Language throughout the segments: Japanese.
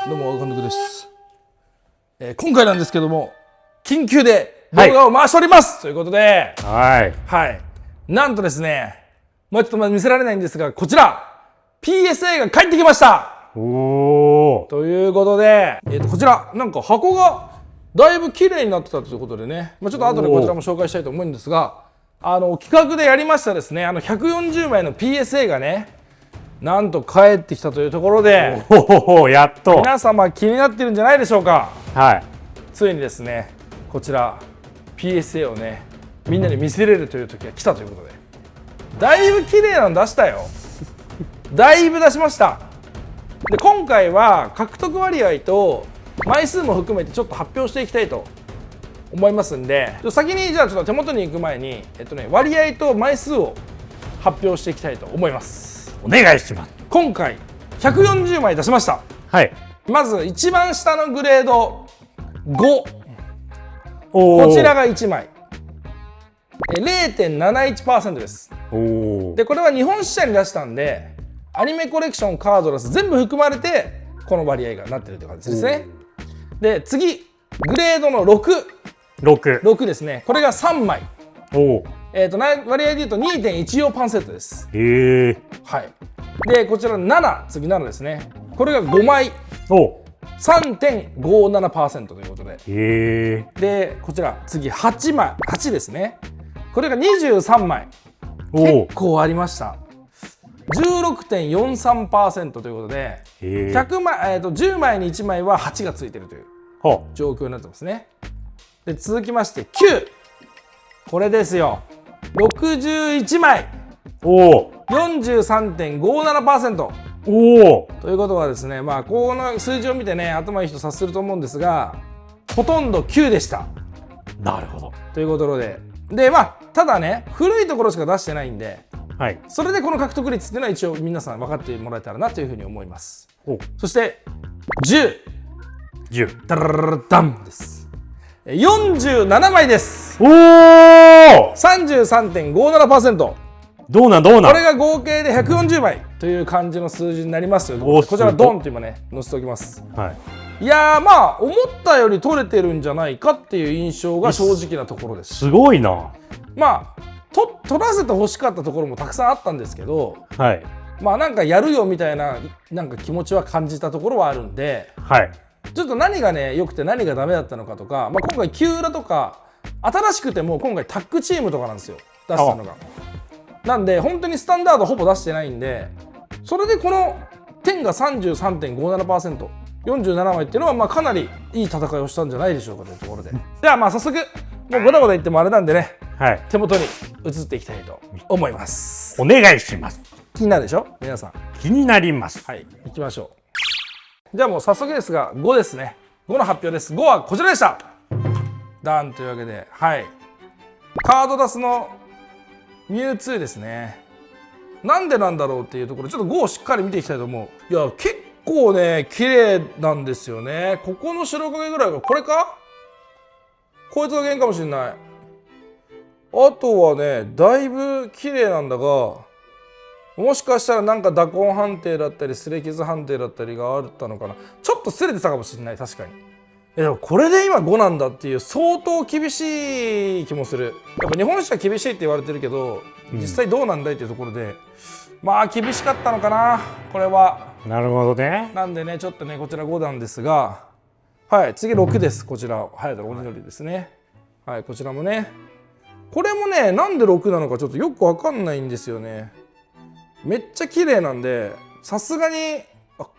どうも監督です、今回なんですけども緊急で動画を回しております、ということでなんとですね、ちょっとまだ見せられないんですが、こちら PSA が帰ってきました。ということで、こちらなんか箱がだいぶ綺麗になってたということでね、ちょっと後でこちらも紹介したいと思うんですが、企画でやりましたですね、140枚の PSA がねなんと帰ってきたというところで、やっと皆様気になってるんじゃないでしょうか。はい、ついにですねこちら PSA をねみんなに見せれるという時が来たということで、だいぶ綺麗なの出したよだいぶ出しました。で今回は獲得割合と枚数も含めてちょっと発表していきたいと思いますんで、先にじゃあちょっと手元に行く前に割合と枚数を発表していきたいと思います。お願いします。今回140枚出しました。はい、まず一番下のグレード5、こちらが1枚 0.71% です。でこれは日本支社に出したんで、アニメコレクション、カードレス全部含まれてこの割合がなってるという感じですね。で次グレードの6ですね、これが3枚、割合でいうと 2.14% です。はい。でこちら次7ですね、これが5枚 3.57% ということで、でこちら次8ですね、これが23枚、結構ありました。 16.43% ということで、10枚に1枚は8がついてるという状況になってますね。で続きまして9、これですよ、61枚 43.57%。ということはですね、この数字を見てね頭いい人察すると思うんですが、ほとんど9でした。なるほど。ということで、ただね古いところしか出してないんで、それでこの獲得率っていうのは一応皆さん分かってもらえたらなというふうに思います。そして10ダラララダンです。47枚です。33.57%。どうなんこれが合計で140枚という感じの数字になりますよ。こちらドンと今ね載せておきます。いやー思ったより取れてるんじゃないかっていう印象が正直なところです。すごいな。取らせて欲しかったところもたくさんあったんですけど、なんかやるよみたいな気持ちは感じたところはあるんで、ちょっと何がね良くて何がダメだったのかとか、今回キューラとか新しくても今回タッグチームとかなんですよ出したのが。なんで本当にスタンダードほぼ出してないんで、それでこの点が 33.57%、47枚っていうのはかなりいい戦いをしたんじゃないでしょうかというところで、じゃあ早速もうゴタゴタ言ってもあれなんでね、手元に移っていきたいと思います。お願いします。気になるでしょ皆さん。気になります。行きましょう。じゃあもう早速ですが5ですね。5の発表です。5はこちらでした。ダンというわけで、カードダスのミュウツーですね。なんでなんだろうっていうところ、ちょっと5をしっかり見ていきたいと思う。いや結構ね綺麗なんですよね。ここの白影ぐらいがこれか、こいつが原因かもしれない。あとはねだいぶ綺麗なんだが、もしかしたらなんか打痕判定だったり擦れ傷判定だったりがあったのかな。ちょっと擦れてたかもしれない。確かに。でもこれで今5なんだっていう、相当厳しい気もする。やっぱ日本車厳しいって言われてるけど、実際どうなんだいっていうところで、厳しかったのかなこれは。なるほどね。なんでねちょっとねこちら5なんですが、次6です。こちら早田鬼のりですね。こちらもね、これもねなんで6なのかちょっとよくわかんないんですよね。めっちゃ綺麗なんで、さすがに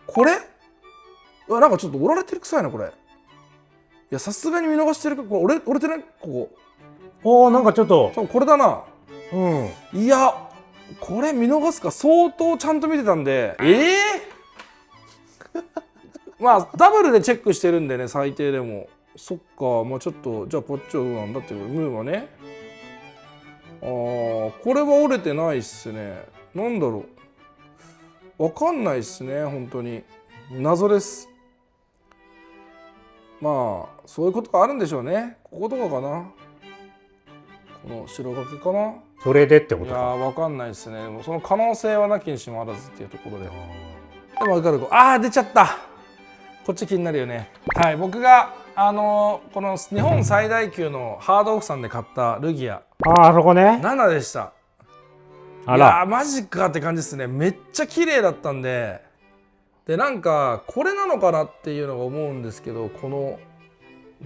これなんかちょっと折られてる臭いなこれ。いやさすがに見逃してるか、これ折れてない、ここ。なんかちょっと多分これだな。いやこれ見逃すか、相当ちゃんと見てたんで、ダブルでチェックしてるんでね最低でも。そっか、ちょっとじゃあこっちはどうなんだっていう、ムーはね、これは折れてないっすね。なんだろう、わかんないっすね本当に。謎です。そういうことがあるんでしょうね。こことかかな、この白掛けかな。それでってことか。わかんないですね。でもその可能性はなきにしもあらずっていうところで。でも分かる。出ちゃった。こっち気になるよね。はい、僕がこの日本最大級のハードオフさんで買ったルギアあそこね。 7でした。いやーマジかって感じですね。めっちゃ綺麗だったんで、なんかこれなのかなっていうのが思うんですけど、この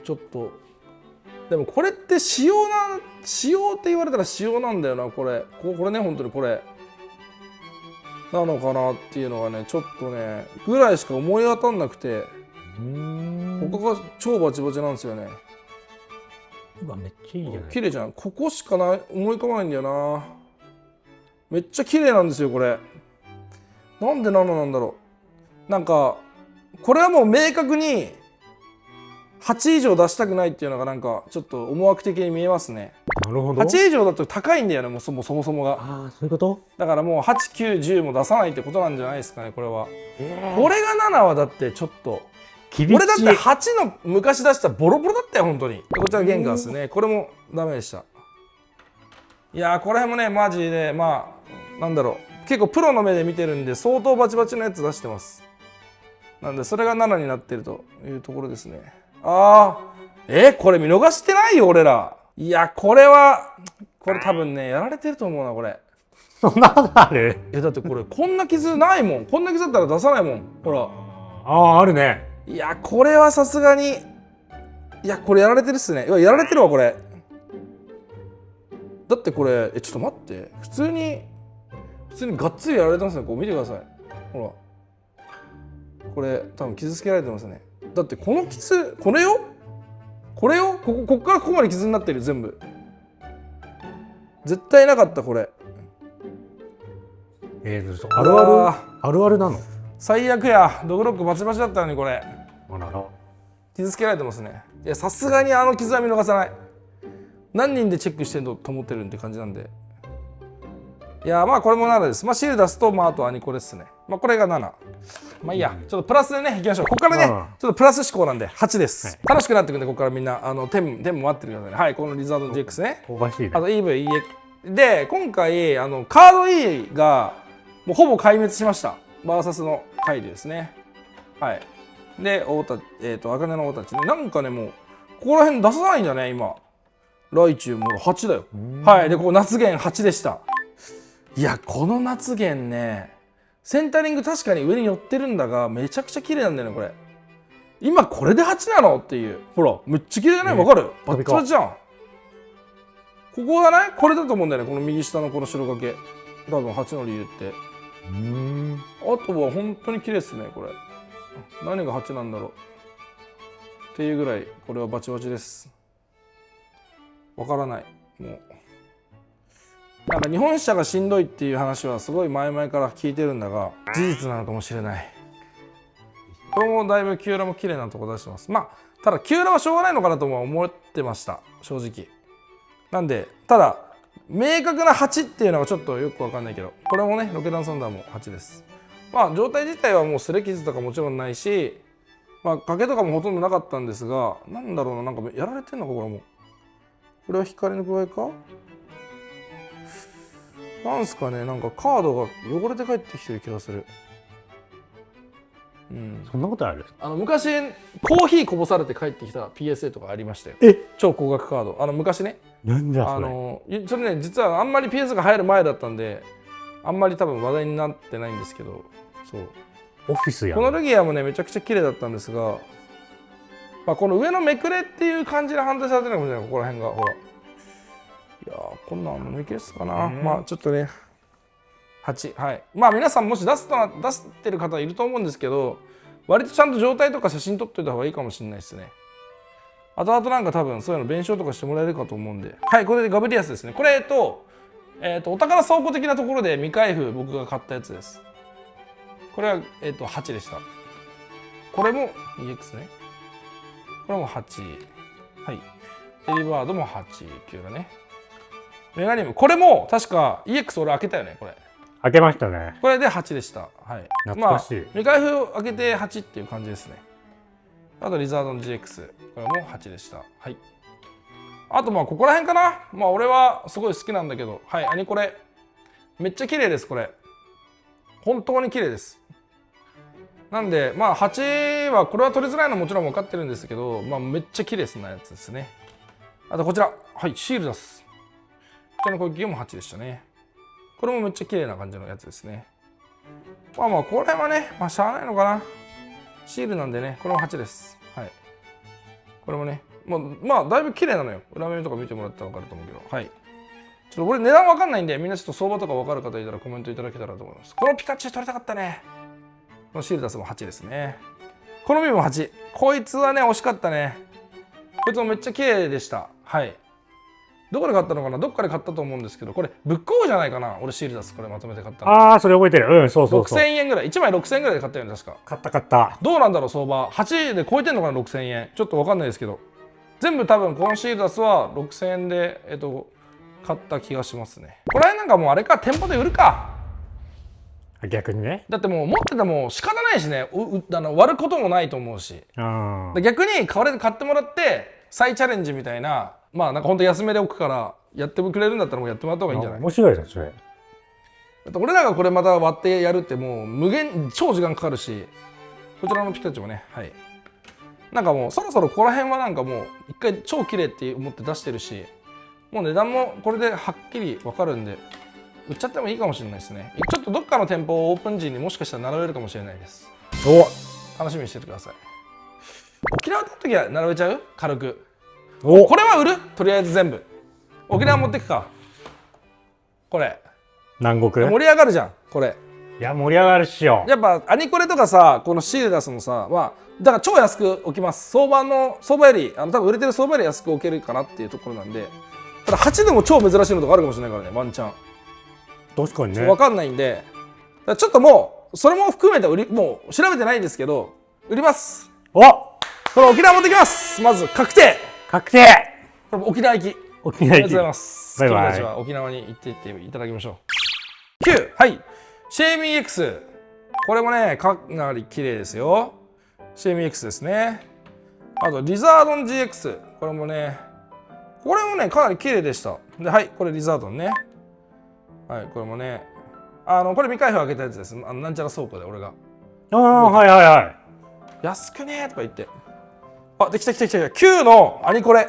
ちょっとでもこれって仕様って言われたら仕様なんだよな。これね、本当にこれなのかなっていうのがね、ちょっとねぐらいしか思い当たんなくて、他が超バチバチなんですよね。うわめっちゃいいじゃない。綺麗じゃん。ここしかない思い浮かばないんだよな。めっちゃ綺麗なんですよこれ。なんで7なんだろう。なんかこれはもう明確に8以上出したくないっていうのがなんかちょっと思惑的に見えますね。なるほど。8以上だと高いんだよね、もうそもそもが。ああそういうこと。だからもう8、9、10も出さないってことなんじゃないですかね、これは。これが7はだってちょっと厳しい。俺だって8の昔出したらボロボロだったよ本当に。こちらゲンガーですね。これもダメでした。いやーこれもねマジでまあなんだろう、結構プロの目で見てるんで相当バチバチのやつ出してます。なんでそれが7になってるというところですね。これ見逃してないよ俺ら。いやこれ多分ねやられてると思うなこれ。そんなことある？だってこれこんな傷ないもん。こんな傷だったら出さないもんほら。あああるね。いやこれはさすがに、いやこれやられてるっすね。やられてるわこれ。だってこれちょっと待って、普通にがっつりやられてますね。こう見てくださいほら、これ多分傷つけられてますね。だってこの傷これよこっからここまで傷になってる。全部絶対なかったこれ。あるあるなの？最悪や。ドグロックバチバチだったのにこれあらら。傷つけられてますね。いやさすがにあの傷は見逃さない。何人でチェックしてんのと思ってるって感じなんで。いやまあこれも7です。まあシール出すとあとアニコレですね。まあこれが7。まあいいや、ちょっとプラスでねいきましょう。ここからねちょっとプラス思考なんで8です、楽しくなってくるんで、ここからみんな点も待ってるくださいね。はい、このリザード GX ね、香ばしいね。あと EV、EX で今回カード E がもうほぼ壊滅しました。バーサスの回でですね。はい。で茜の王たちね、なんかねもうここら辺出さないんだね今。ライチュウも8だよ。はい。でここ夏源8でした。いやこの夏源ね、センタリング確かに上に寄ってるんだがめちゃくちゃ綺麗なんだよねこれ。今これで8なのっていう。ほらめっちゃ綺麗じゃない？わかる？バッチバチじゃん。ここがねこれだと思うんだよね、この右下のこの白掛け。多分8の理由って。あとは本当に綺麗ですねこれ。何が8なんだろうっていうぐらいこれはバチバチです。わからない。もうなんか日本車がしんどいっていう話はすごい前々から聞いてるんだが事実なのかもしれない。これもだいぶキューラも綺麗なとこ出してます。まあただキューラはしょうがないのかなとも思ってました正直。なんでただ明確な8っていうのはちょっとよくわかんないけど、これもねロケダンサンダーも8です。まあ状態自体はもう擦れ傷とかもちろんないし、まあ欠けとかもほとんどなかったんですが、なんだろうな、なんかやられてんのかこれも。これは光の具合かなんすかね。なんかカードが汚れて帰ってきてる気がする。そんなことある？昔コーヒーこぼされて帰ってきた PSA とかありましたよ。超高額カード。昔ね。なんじゃそれね実はあんまり PS が入る前だったんであんまり多分話題になってないんですけど、そうオフィスやん。このルギアもねめちゃくちゃ綺麗だったんですが、まあ、この上のめくれっていう感じで判定されてるのかもしれない。ここら辺がほら、いやーこんなん抜けすかな。まあちょっとね8、はい。まあ皆さんもし出してる方いると思うんですけど、割とちゃんと状態とか写真撮っといた方がいいかもしれないですね。後々なんか多分そういうの弁償とかしてもらえるかと思うんで。はい、これでガブリアスですね。これお宝倉庫的なところで未開封僕が買ったやつです。これは8でした。これも EX ね。これも8。はい。エリバードも8級だね。メガニウム。これも確か EX 俺開けたよね、これ。開けましたね。これで8でした。はい。懐かしい。未開封開けて8っていう感じですね。あとリザードの GX。これも8でした。はい。あとまあここら辺かな。まあ俺はすごい好きなんだけど。はい。アニコレ。めっちゃ綺麗です、これ。本当に綺麗です。なんでまあ8はこれは取りづらいのはもちろん分かってるんですけど、まあ、めっちゃ綺麗なやつですね。あとこちら、はい、シールダス。こちらの攻撃も8でしたね。これもめっちゃ綺麗な感じのやつですね。まあまあこれはね、まあしゃあないのかな。シールなんでね、これも8です。はい。これもね、まあだいぶ綺麗なのよ。裏面とか見てもらったら分かると思うけど。はい。ちょっと俺値段分かんないんで、みんなちょっと相場とか分かる方いたらコメントいただけたらと思います。このピカチュウ取りたかったね。このシールダスも8ですね。このビも8。こいつはね、惜しかったね。こいつもめっちゃ綺麗でした。はい。どこで買ったのかな、どっかで買ったと思うんですけど、これブックオフじゃないかな。俺シールダスこれまとめて買ったの。ああ、それ覚えてる。うん、そうそうそう。6000円ぐらい。1枚6000円ぐらいで買ったよね、確か。買った買った。どうなんだろう、相場。8で超えてんのかな、6000円。ちょっとわかんないですけど。全部多分このシールダスは6000円で、買った気がしますね。これなんかもうあれか、店舗で売るか。逆にね。だってもう持ってても仕方ないしね、割ることもないと思うし。逆にこれで買ってもらって再チャレンジみたいな、まあなんかほんと安めで置くからやってくれるんだったらもうやってもらった方がいいんじゃない？面白いですそれ。だって俺らがこれまた割ってやるってもう無限超時間かかるし、こちらのピカチュウもね、はい、なんかもうそろそろここら辺はなんかもう一回超綺麗って思って出してるし、もう値段もこれではっきり分かるんで売っちゃってもいいかもしれないですね。ちょっとどっかの店舗をオープン時にもしかしたら並べるかもしれないです。楽しみにしててください。沖縄行った時は並べちゃう？軽く。これは売る？とりあえず全部沖縄持ってくか。これ南国盛り上がるじゃんこれ。いや盛り上がるっしよ。やっぱアニコレとかさ、このシールダスのさ、まあだから超安く置きます。相場より多分売れてる相場より安く置けるかなっていうところなんで。ただ8でも超珍しいのとかあるかもしれないからね、ワンチャン。確かにね。分かんないんで、ちょっともうそれも含めてもう調べてないんですけど売ります。これ沖縄持ってきます。まず確定。確定。これ沖縄行き。沖縄行き。ありがとうございます。バイバイ。君たちは沖縄に行っていっていただきましょう。9、はい。シェイミー X。これもね、かなり綺麗ですよ。シェイミー X ですね。あと、リザードン GX。これもね、かなり綺麗でした。で、はい、これリザードンね。はい、これもね、これ未開封開けたやつです。なんちゃら倉庫で俺が。ああ、はいはいはい。安くねーとか言って。あ、できた。9のアニコレ。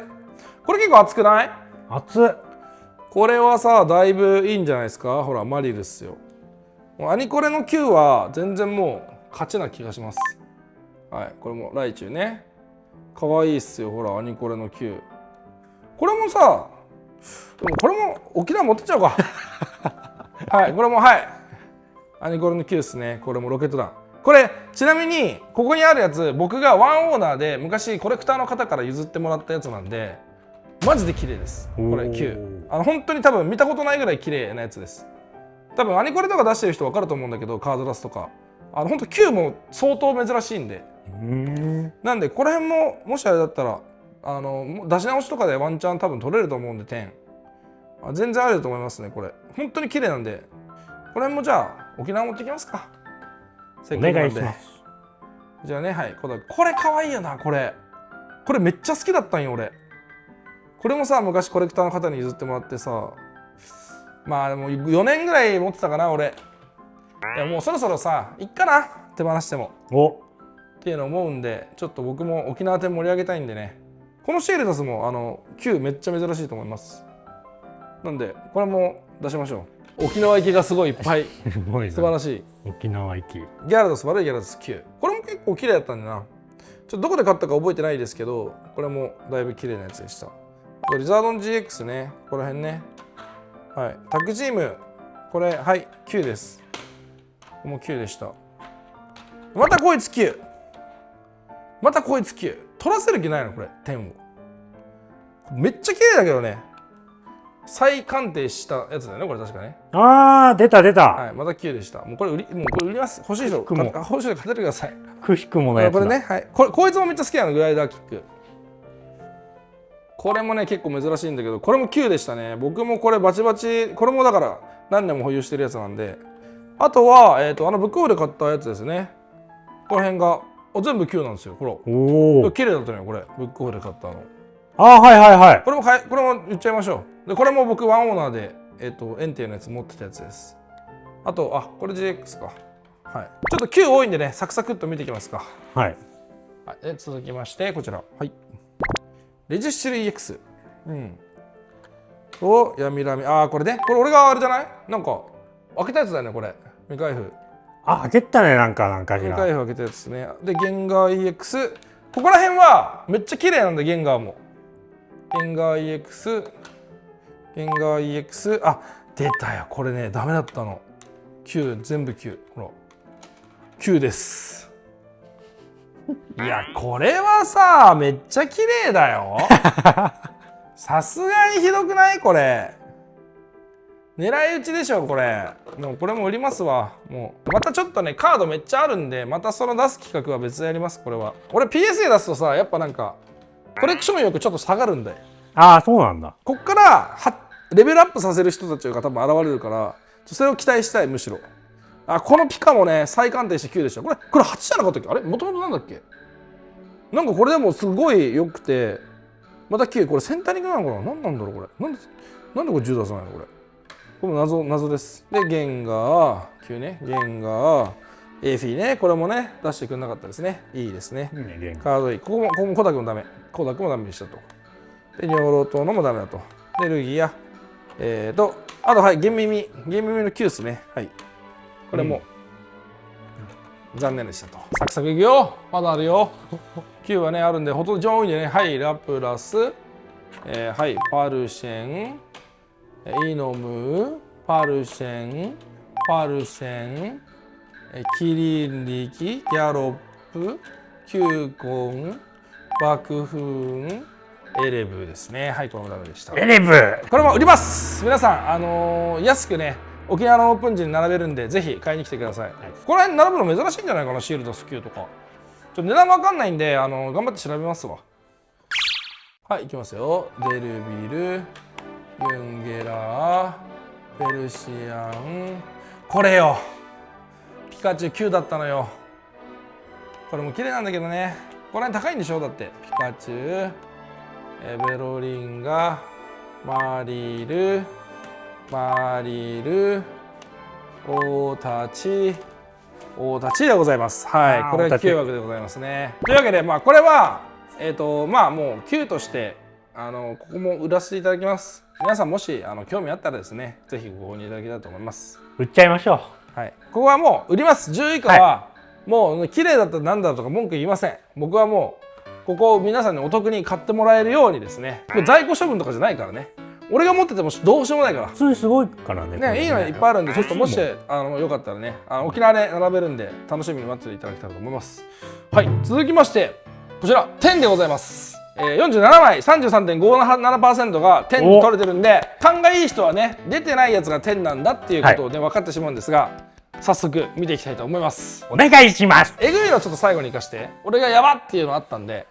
これ結構熱くない？熱っ。これはさ、だいぶいいんじゃないですか。ほら、マリルっすよ。アニコレの9は全然もう勝ちな気がします。はい、これもライチュウね。かわいいっすよ、ほら、アニコレの9。これもさ、でもこれも沖縄持ってっちゃおうか。はい、これもはい。アニコレの9ですね。これもロケット弾。これ、ちなみに、ここにあるやつ、僕がワンオーナーで昔コレクターの方から譲ってもらったやつなんで、マジで綺麗です。これ9。本当に多分見たことないぐらい綺麗なやつです。多分アニコレとか出してる人分かると思うんだけど、カードダスとか。本当9も相当珍しいんで。なんで、この辺も、もしあれだったら、出し直しとかでワンチャン多分取れると思うんで、点。全然あると思いますね、これ。本当に綺麗なんで。この辺もじゃあ、沖縄持ってきますか。お願いします。じゃあね、はい。これ可愛いよな、これ。これめっちゃ好きだったんよ、俺。これもさ、昔コレクターの方に譲ってもらってさ、まあでも4年ぐらい持ってたかな、俺。いやもうそろそろさ、いっかな、手放しても。っていうの思うんで、ちょっと僕も沖縄店盛り上げたいんでね。このシールダスも9めっちゃ珍しいと思います。なんで、これも出しましょう。沖縄行きがすごいいっぱい。素晴らしい。沖縄行き。ギャラドス、悪いギャラドス9。これも結構綺麗だったんだな。ちょっとどこで買ったか覚えてないですけど、これもだいぶ綺麗なやつでした。リザードン GX ね、ここら辺ね。はい。タッグチーム、これ、はい、9です。もう9でした。またこいつ9。またこいつ9。取らせる気ないのこれ、点を。めっちゃ綺麗だけどね。再鑑定したやつだよね、これ確かね。ああ、出た。はい、また9でした。もうこれ売ります。欲しい人、買ってください。くしくものやつだ。これね、はい。こいつもめっちゃ好きなの、グライダーキック。これもね、結構珍しいんだけど、これも9でしたね。僕もこれバチバチ、これもだから何年も保有してるやつなんで。あとは、ブックオフで買ったやつですね。この辺が、全部9なんですよ。ほら。綺麗だったのよ、これ。ブックオフで買ったの。はい。これも言っちゃいましょう。で、これも僕ワンオーナーで、エンティのやつ持ってたやつです。あと、これ GX か。はい、ちょっと9多いんでね、サクサクっと見ていきますか。はい。はい、で続きましてこちら、はい、レジスチル EX、と闇ラミ、これね、これ俺があれじゃない？なんか開けたやつだよね、これ未開封。あ、開けたね、なんかし未ら。開封開けたやつですね。でゲンガー EX、ここら辺はめっちゃ綺麗なんで、ゲンガーもゲンガー EX、ゲンガー EX、あ出たよ、これねダメだったの。9、全部9、ほら9です。いやこれはさめっちゃ綺麗だよ。さすがにひどくない？これ狙い撃ちでしょこれ。でもこれも売りますわ。もうまたちょっとねカードめっちゃあるんで、またその出す企画は別でやります。これは俺 PSA 出すとさ、やっぱなんかコレクション欲ちょっと下がるんで、ああ、そうなんだ。こっからレベルアップさせる人たちが多分現れるから、それを期待したい。むしろこのピカもね再鑑定して9でした。これ8じゃなかったっけ？あれもともとなんだっけ？なんかこれでもすごい良くて、また9、これセンタリングなのかな？何なんだろうこれ。なんでこれ10出さないのこれ。これも謎です。でゲンガー9ね、ゲンガーエーフィーね、これもね出してくれなかったですね。いいですね。いいね、ゲーム。カードいい。ここもコダクもダメ。コダクもダメでしたと。でニョロトのもダメだと。でルギアあとはいゲン耳の9ですね。はい、これも、残念でしたと。サクサクいくよ、まだあるよ。9はねあるんで、ほとんど上位でね、はい、ラプラス、はい、パルシェン、イノム、パルシェン、キリンリキ、ギャロップ、キューコン、爆風、エレブですね。はい、これもダメでした。エレブ。これも売ります。皆さん、安くね沖縄のオープン時に並べるんで、ぜひ買いに来てください。ここら辺並ぶの珍しいんじゃないかな、シールドスキューとか。ちょっと値段わかんないんで、頑張って調べますわ。はい、いきますよ。デルビル、ユンゲラー、ペルシアン、これよ。ピカチュウ9だったのよ。これも綺麗なんだけどね。ここら辺高いんでしょ、だって。ピカチュウ、ベロリンガ、マリル、大立ちでございます。はい、これが9枠でございますね。というわけで、これはもう9としてここも売らせていただきます。皆さんもし興味あったらですね、ぜひご購入いただけたらと思います。売っちゃいましょう。はい、ここはもう売ります。10以下は、もう綺麗だったらなんだとか文句言いません。僕はもうここを皆さんにお得に買ってもらえるようにですね、これ在庫処分とかじゃないからね。俺が持っててもどうしようもないから。普通にすごいからね。いいのいっぱいあるんで、ちょっともしよかったらね、沖縄で並べるんで楽しみに待っていただけたらと思います。はい、続きましてこちら10でございます。47枚 33.57% が10に取れてるんで、勘がいい人はね出てないやつが10なんだっていうことをね分かってしまうんですが、早速見ていきたいと思います。お願いします。えぐいのはちょっと最後に生かして、俺がやばっていうのあったんで、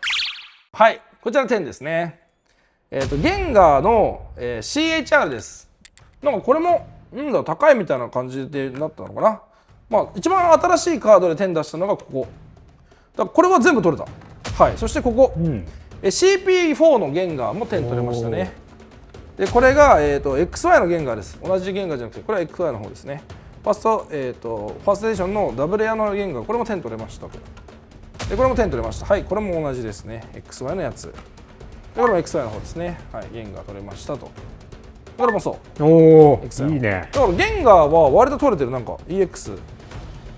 はい、こちら10ですね。ゲンガーの、CHR です。なんかこれも高いみたいな感じでなったのかな。一番新しいカードで10出したのがここだから、これは全部取れた。はい、そしてここ、CP4 のゲンガーも10取れましたね。でこれが、XY のゲンガーです。同じゲンガーじゃなくて、これは XY の方ですね。ファーストエディションのダブルエアのゲンガー、これも10取れましたと。でこれも10取れました。はい、これも同じですね。XY のやつ。これも XY の方ですね。はい、ゲンガー取れましたと。これもそう。おお、XY いいね。だからゲンガーは割と取れてる。なんか EX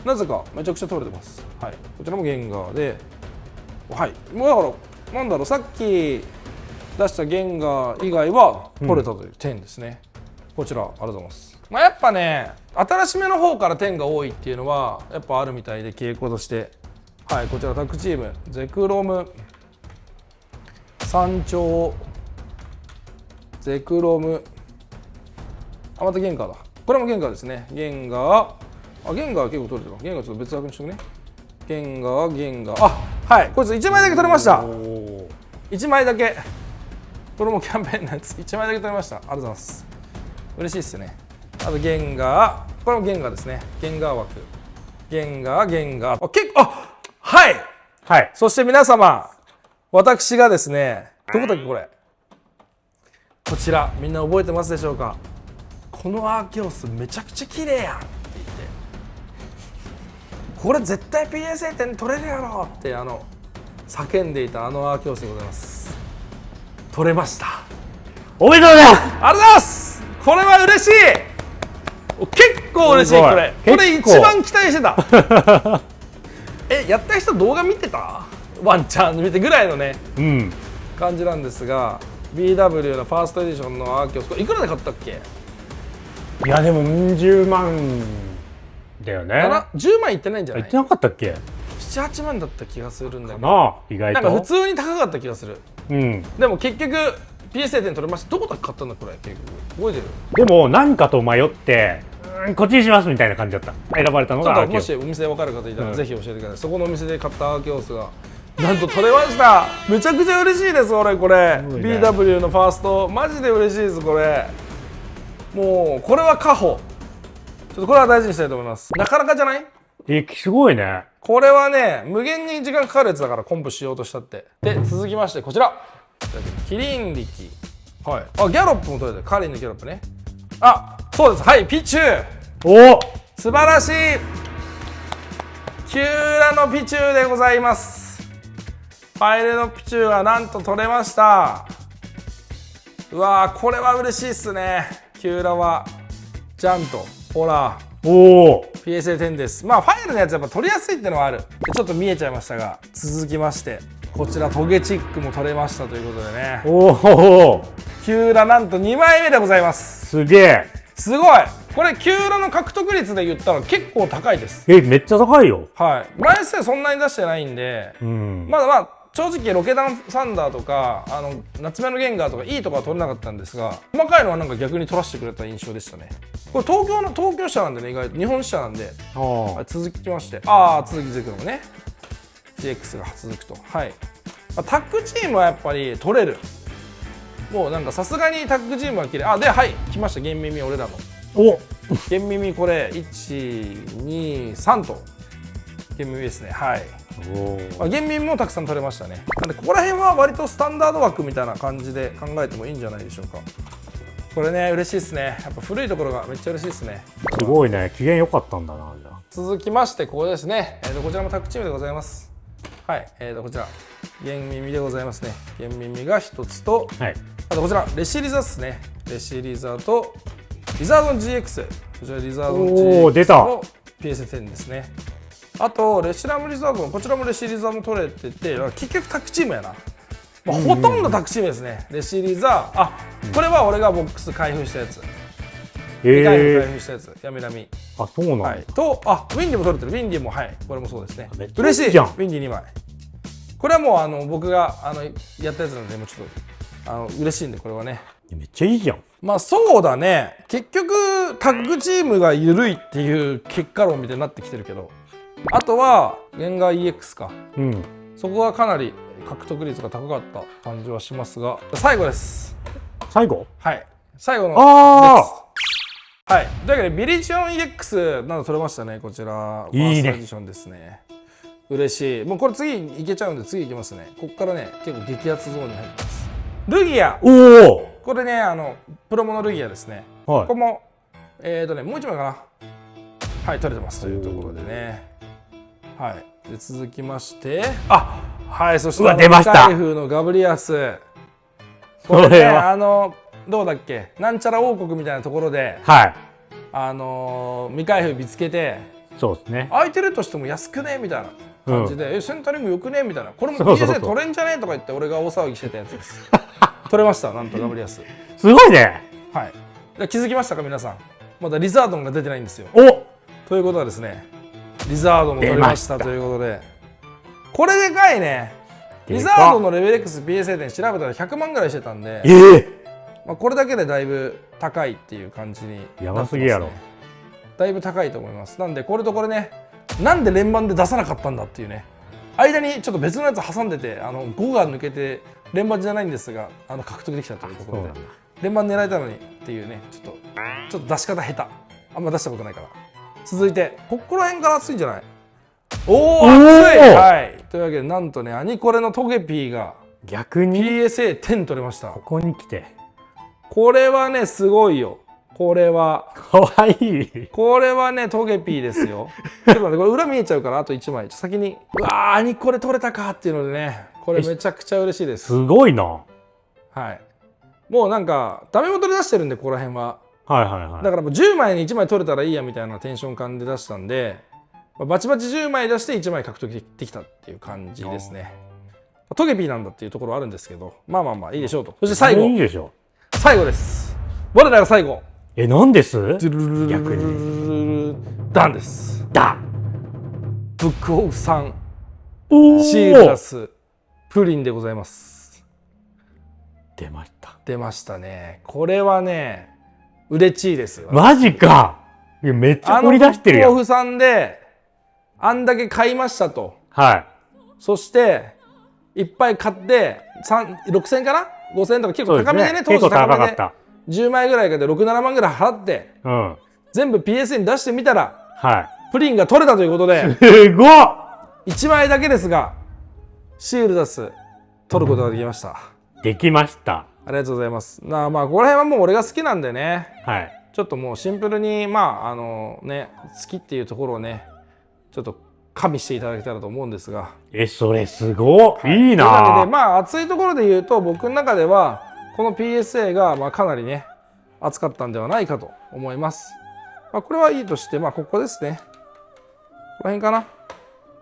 なぜかめちゃくちゃ取れてます。はい、こちらもゲンガーで、はい、もうだからなんだろう、さっき出したゲンガー以外は取れたという点ですね。こちらありがとうございます。やっぱね、新しめの方から点が多いっていうのはやっぱあるみたいで、傾向として。はい、こちらタッグチームゼクロム、山頂、ゼクロム、またゲンガーだ。これもゲンガーですね。ゲンガー、ゲンガー結構取れてる。ゲンガーちょっと別枠にしとくね。ゲンガー、はい、こいつ1枚だけ取れました。1枚だけ。これもキャンペーンのやつ、1枚だけ取れました。ありがとうございます。嬉しいっすね。あとゲンガー、これもゲンガーですね。ゲンガー枠。ゲンガー。結構、はい。はい。そして皆様、私がですね、どこだっけこれ。こちら、みんな覚えてますでしょうか。このアーケオスめちゃくちゃ綺麗やんって言って。これ絶対 PSA 点取れるやろって叫んでいたアーケオスでございます。取れました。おめでとうございます。ありがとうございます。これは嬉しい。結構嬉しい。これ一番期待してた。やった人動画見てた？ワンチャン見てぐらいのね、感じなんですが、 BW のファーストエディションのアーケオス、これいくらで買ったっけ？いやでも10万だよね。10万いってないんじゃない？言ってなかったっけ？7、8万だった気がするんだけどなあ、意外となんか普通に高かった気がする。でも結局 PSA 点取れました。どこで買ったんだこれ？結局覚えてる？でも何かと迷ってこっちにしますみたいな感じだった。選ばれたのがちょっともしお店で分かる方いたらぜひ教えてください。そこのお店で買ったアーケオスがなんと取れました。めちゃくちゃ嬉しいです。俺これ BW のファーストマジで嬉しいです。これもうこれは家宝。ちょっとこれは大事にしたいと思います。なかなかじゃない？すごいね。これはね無限に時間かかるやつだから、コンプしようとしたって。で続きましてこちらキリン力、はい、ギャロップも取れてる。カリンのギャロップね。そうです。はい、ピチュー。お、素晴らしい。キューラのピチューでございます。ファイルのピチューがなんと取れました。うわー、これは嬉しいっすね。キューラはちゃんとほらPSA10 です。ファイルのやつやっぱ取りやすいってのはある。ちょっと見えちゃいましたが、続きましてこちらトゲチックも取れましたということでね。キューラなんと2枚目でございます。すげえ。すごい。これキューラの獲得率で言ったら結構高いです。めっちゃ高いよ。はい。枚数そんなに出してないんで、まだ正直ロケダンサンダーとか夏目のゲンガーとかいいとこは取れなかったんですが、細かいのはなんか逆に取らせてくれた印象でしたね。これ東京支社なんでね、意外と日本支社なんで。続きまして、続き続くのもね CX が続くと。はい。タッグチームはやっぱり取れる。もうなんかさすがにタッグチームは綺麗。で、はい、来ました。ゲン耳俺らの。ゲン耳これ1、2、3とゲン耳ですね。はい。ゲン耳もたくさん取れましたね。なんでここら辺は割とスタンダード枠みたいな感じで考えてもいいんじゃないでしょうか。これね嬉しいですね。やっぱ古いところがめっちゃ嬉しいですね。すごいね。機嫌良かったんだな。続きましてここですね。こちらもタッグチームでございます。はい。こちらゲン耳でございますね。ゲン耳が1つと、あとこちらレシリザですね。レシリザとリザードン GX。こちらリザードン GX の PS10 ですね。あとレシラムリザードン、こちらもレシリザも取れてて、結局タッグチームやな。ほとんどタッグチームですね。レシリザ、これは俺がボックス開封したやつ。開封したやつ。やめらみ。そうなんだ。と、ウィンディも取れてる。ウィンディも、はい、これもそうですね。嬉しいじゃん。ウィンディ2枚。これはもう僕がやったやつなので、もうちょっと嬉しいんで、これはね。めっちゃいいじゃん。そうだね。結局タッグチームが緩いっていう結果論みたいになってきてるけど、あとはゲンガー EX か。そこはかなり獲得率が高かった感じはしますが、最後です。最後？はい。最後のはい。というわけでビリジョン EX など取れましたね。こちらいいね。ファーストエディションですね。嬉しい。もうこれ次いけちゃうんで次いきますね。ここからね結構激アツゾーンに入ってます。ルギア。これねプロモのルギアですね。ここももう一枚かな。はい、取れてますというところでね。はい。で続きましてはい、そして出ました。台風のガブリアス。これねどうだっけ、なんちゃら王国みたいなところで未開封見つけて、そうですね、空いてるとしても安くねみたいな感じで、センタリングよくねみたいな、これも PSA 取れんじゃねとか言って俺が大騒ぎしてたやつです。取れました。なんとガブリアスすごいね。はい。気づきましたか皆さん。まだリザードンが出てないんですよ。ということはですね、リザードンも取れましたということで、これでかいね。リザードンのレベル X PSA 点調べたら100万ぐらいしてたんで、これだけでだいぶ高いっていう感じになってますね。やばすぎやろ。だいぶ高いと思います。なんでこれとこれね、なんで連番で出さなかったんだっていうね、間にちょっと別のやつ挟んでて5が抜けて連番じゃないんですが獲得できたというところで、連番狙えたのにっていうね、ちょっと出し方下手、あんま出したことないから。続いてここら辺から熱いんじゃない？熱い。はい、というわけでなんとね、アニコレのトゲピーが逆に PSA10 取れました。ここに来てこれはねすごいよ。これはかわいい。これはねトゲピーですよ。ちょっと待ってこれ裏見えちゃうからあと1枚先にうわー兄これ取れたかっていうのでねこれめちゃくちゃ嬉しいです。すごいな。ははい。もうなんかダメ元で出してるんでここら辺は。いはいはい。だからもう10枚に1枚取れたらいいやみたいなテンション感で出したんで、バチバチ10枚出して1枚獲得できたっていう感じですね。トゲピーなんだっていうところはあるんですけど、まあまあまあいいでしょうと。そして最後、いいでしょ。最後です。我らが最後。なんです逆に。ダンです。だ。ブックオフさん、おシールダス、プリンでございます。出ました。出ましたね。これはね、嬉しいですよ。マジか。いやめっちゃ掘り出してるやん。ブックオフさんで、あんだけ買いましたと。はい。そしていっぱい買って6000円かな5000円とか結構高めでね当結構時高めで高かった。10枚ぐらいかで67万ぐらい払ってうん。全部 PSA に出してみたらはプリンが取れたということでい。すごっ。1枚だけですがシールダス取ることができました。できました。ありがとうございます。まあここら辺はもう俺が好きなんでねはい。ちょっともうシンプルにまあね好きっていうところをねちょっと加味していただけたらと思うんですがそれすごっ。いいなのでな。まあ熱いところで言うと僕の中ではこの PSA がまあかなりね熱かったんではないかと思います。まあ、これはいいとしてまあここですね。この辺かな。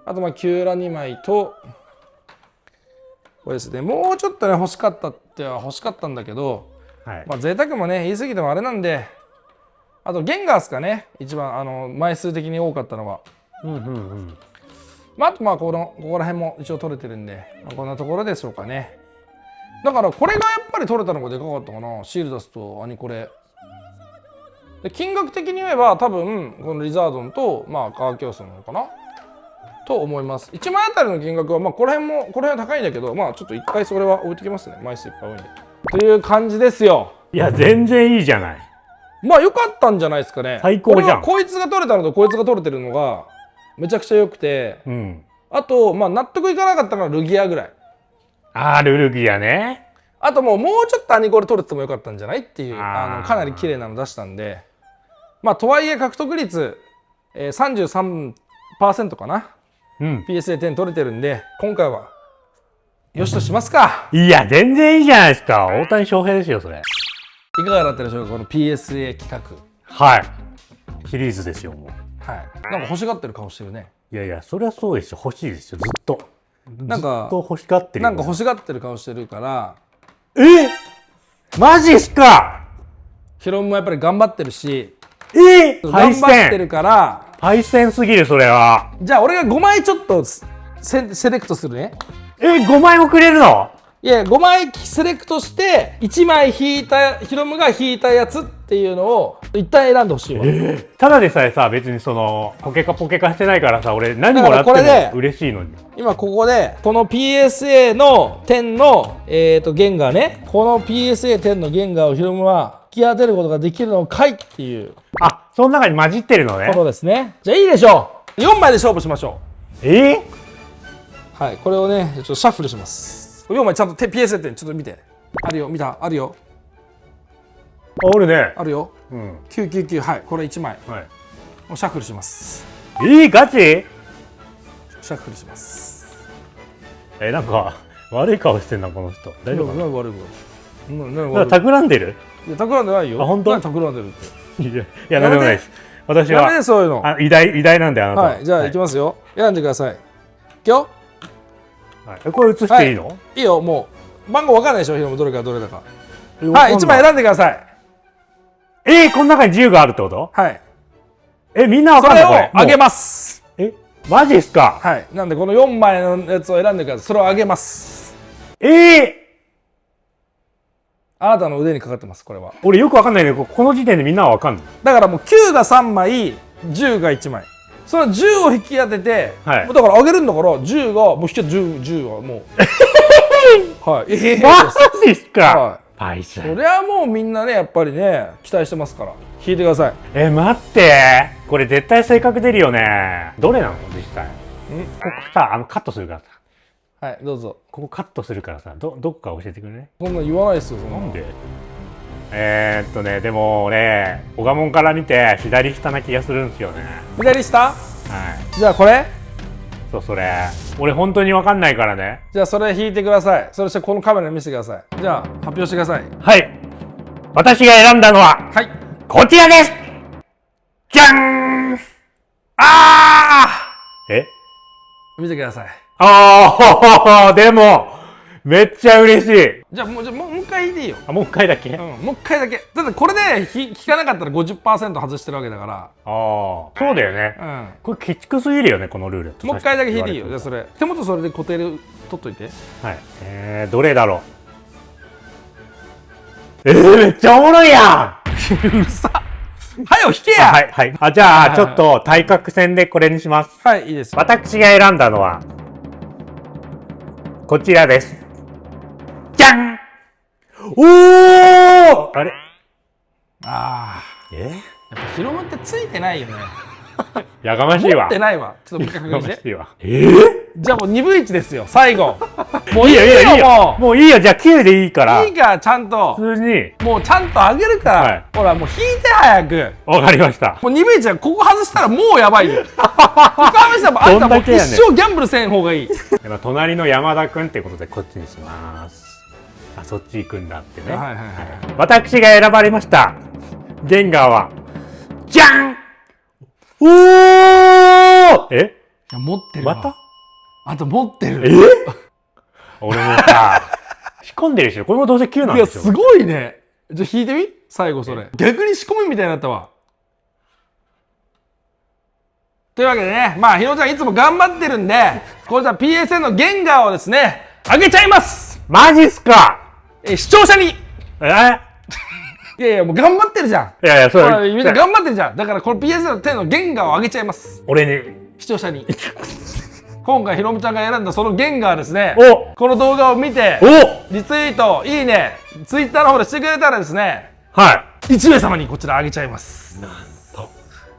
あとまあキューラ2枚とこれですね。もうちょっとね欲しかったっては欲しかったんだけど、はい。まあ贅沢もね言い過ぎてもあれなんで、あとゲンガースかね一番枚数的に多かったのは。うんうんうん。まあ、あとまあここら辺も一応取れてるんで、まあ、こんなところでしょうかね。だからこれがやっぱり取れたのがでかかったかな。シールダスとアニコレで金額的に言えば多分このリザードンとまあカーキョースなのかなと思います。1枚あたりの金額はまあこの辺は高いんだけど、まあちょっと一回それは置いてきますね。枚数いっぱい多いんでという感じですよ。いや全然いいじゃない。まあ良かったんじゃないですかね。最高じゃん。こいつが取れたのとこいつが取れてるのがめちゃくちゃ良くて、うん。あとまあ納得いかなかったのはルギアぐらい。ルルギアね。あともうちょっとアニコレ取れてもよかったんじゃないっていうかかなり綺麗なの出したんで、まあとはいえ獲得率、33% かな。うん。PSA10 取れてるんで今回はよしとしますか。いや全然いいじゃないですか。大谷翔平ですよそれ。いかがだったでしょうかこの PSA 企画。はい。シリーズですよもう。はいなんか欲しがってる顔してるね。いやいやそれはそうですよ。欲しいですよずっと。なんかずっと欲しがってるよ。なんか欲しがってる顔してるからマジっすか。ヒロムもやっぱり頑張ってるし敗頑張って戦るから敗戦すぎるそれは。じゃあ俺が5枚ちょっとセレクトするね。5枚もくれるの。いや5枚セレクトして1枚引いたヒロムが引いたやつっていうのを一旦選んでほしいわ。ただでさえさ別にそのポケカしてないからさ俺何もらってだからこれでも嬉しいのに。今ここでこの PSA の10のゲンガーねこの PSA10 のゲンガーをヒロムは引き当てることができるのかいっていうその中に混じってるのね。ことですね。じゃあいいでしょう。4枚で勝負しましょう。はいこれをねちょっとシャッフルします。4枚ちゃんと PSA10 ちょっと見て。あるよ見たあるよおるね。あるよ。うん。 999はいこれ1枚はい。もうシャッフルします。ガチ？シャッフルします。なんか悪い顔してんなこの人。大丈夫かな。何悪い何なん悪いか企んでる？いや企んでないよ。本当？何企んでるっていや何でもないです。私やめてはそういうの。偉大なんであなたは。はいじゃあいきますよ。選んでください。いくよ。これ映していいの？いいよもう番号わかんないでしょヒロムどれかどれだか。ははい1枚選んでください。この中に自由があるってこと？はいみんなわそかんないこれ。れをあげます。マジっすか？はいなんでこの4枚のやつを選んでください。それをあげます。あなたの腕にかかってますこれは。俺よくわかんないね。この時点でみんなはわかんない。だからもう9が3枚10が1枚その10を引き当てて、はいもうだからあげるんだから10がもう引き当て10はもうはいマジっすか？はいパイセン。そりゃもうみんなねやっぱりね期待してますから引いてください。待って。これ絶対性格出るよね。どれなの実際。ここさカットするからさ。はいどうぞ。ここカットするからさどこか教えてくれね。そんな言わないですよそんななんで？でも俺、オガモンから見て左下な気がするんですよね。左下。はい。じゃあこれ。そう、それ。俺本当にわかんないからね。じゃあそれ引いてください。そしてこのカメラに見せてください。じゃあ発表してください。はい。私が選んだのは、はい。こちらです。じゃん。え？見てください。でも、めっちゃ嬉しい。じゃあもう一回引いていいよ。もう一回だけ。もう一回だけ。だってこれで引かなかったら 50% 外してるわけだから。そうだよね。これケチくすぎるよね、このルール。もう一回だけ引いていいよ。じゃあそれ手元それで固定で取っといて。はい。どれだろう。めっちゃおもろいやん。うるさ。はよ引けや。はい。じゃあちょっと対角線でこれにします。はい、いいです。私が選んだのはこちらです。じゃん。あれ。やっぱヒロムってついてないよね。やかましいわ。持ってないわ。ちょっともう一回確認して。じゃあもう2分1ですよ、最後。もういいよ、もういいよ。じゃあ9でいいから。いいから、ちゃんと。普通に。もうちゃんと上げるから。ほら、もう引いて早く。わかりました。もう2分1はここ外したらもうやばいよ。他の人はあんたもう一生ギャンブルせん方がいい。隣の山田君ってことでこっちにします。そっち行くんだってね。私が選ばれました。ゲンガーは、じゃん。いや、持ってる。またあと持ってる。俺もさ、仕込んでるでしょ。これもどうせ9なんですよ。いや、すごいね。じゃあ引いてみ最後それ。逆に仕込みみたいになったわ。というわけでね、まあ、ひろちゃんいつも頑張ってるんで、これじゃあ PSN のゲンガーをですね、あげちゃいます。マジっすか。視聴者に。いやいや、もう頑張ってるじゃん。いやいや、そうみんな頑張ってるじゃん。だからこの PSN の10のゲンガーをあげちゃいます。俺に。視聴者に。今回ひろむちゃんが選んだそのゲンガーですね、この動画を見てリツイート、いいね、ツイッターの方でしてくれたらですね、1名様にこちらあげちゃいます。なんと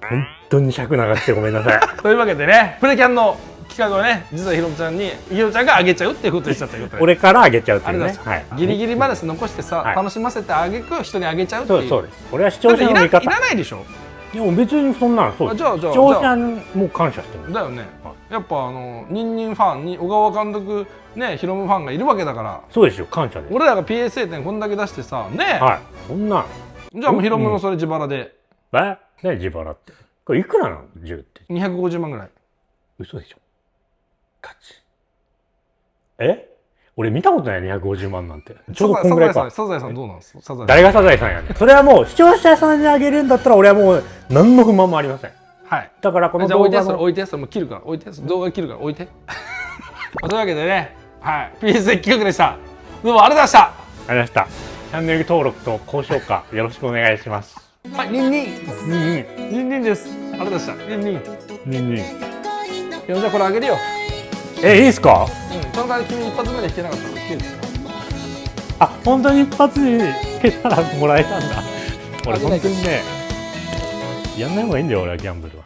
本当に尺流してごめんなさい。というわけでね、プレキャンの企画をね、実はひろむちゃんにひろちゃんがあげちゃうっていうことにしちゃったよ。俺からあげちゃうっていうね。ギリギリまで残してさ、楽しませてあげく人にあげちゃうっていう。そうです。俺は視聴者の味方。いらないでしょ。いや別にそんなのそうです。じゃあ視聴者にも感謝してる。だよね。やっぱニンニンファンに小川監督ね、ヒロムファンがいるわけだから。そうですよ、感謝です。俺らが PSA 点こんだけ出してさ、ね。そんな。じゃあもうヒロムのそれ自腹で。何自腹って。これいくらなの？10って。250万ぐらい。嘘でしょ。ガチ。俺見たことない250万なんて。ちょうどこんぐらいか。サザエさんどうなんですか？誰がサザエさんやねん。それはもう視聴者さんにあげるんだったら俺はもう何の不満もありません。はい。だからこの動画の置いて、それもう切るから置いて、動画切るから置いて。というわけでね、はい、PSA 企画でした。どうもありがとうございました。ありがとうございました。チャンネル登録と高評価よろしくお願いします。はい、ニンニン。ニンニンです。ありがとうございました。ニンニン。ニンニン。じゃあこれあげるよ。いいですか？その代わり君一発目で弾けなかったら弾ける。本当に一発に弾けたらもらえたんだ。俺本当にね、やんない方がいいんだよ俺はギャンブルは。